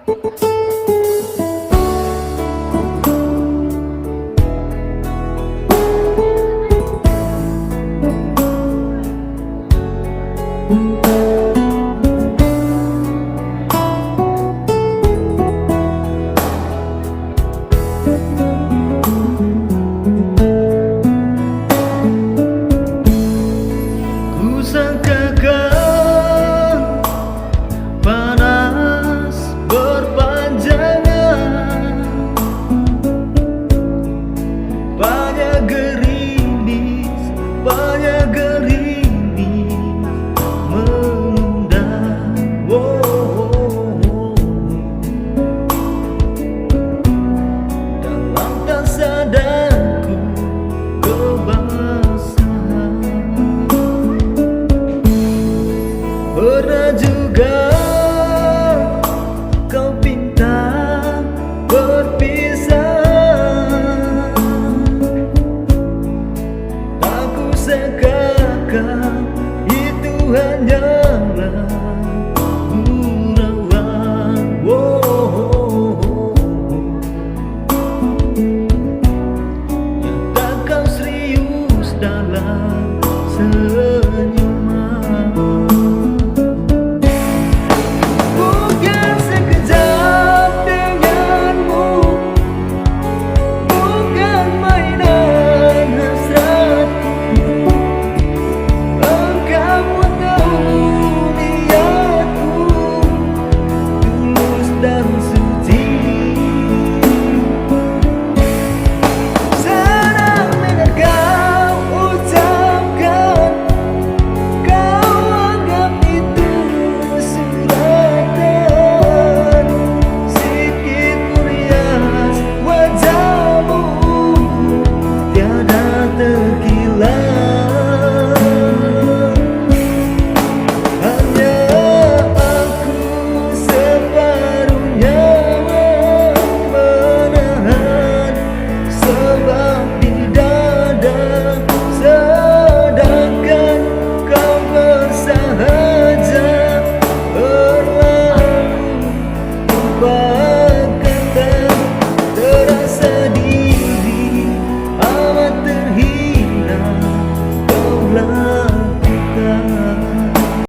Kusangkakan panas berpanjangan, banyak gerimis mengundang. Dalam tak sadarku kebasahan. Pernah juga kau pinta berpisah, tak kusangkakan itu hanyalah gurauan. Yang tak kau serius dalam senyuman. Bukan sekejap denganmu, bukan mainan hasratku. Engkau pun tahu niatku tulus dan suci. Senang dengar kau ucapkan, kau anggap itu suratan. Sikit merias wajahmu tiada terkilat. Hanya aku separuhnya menahan, sebab di dada sedangkan kau bersahaja berlalu.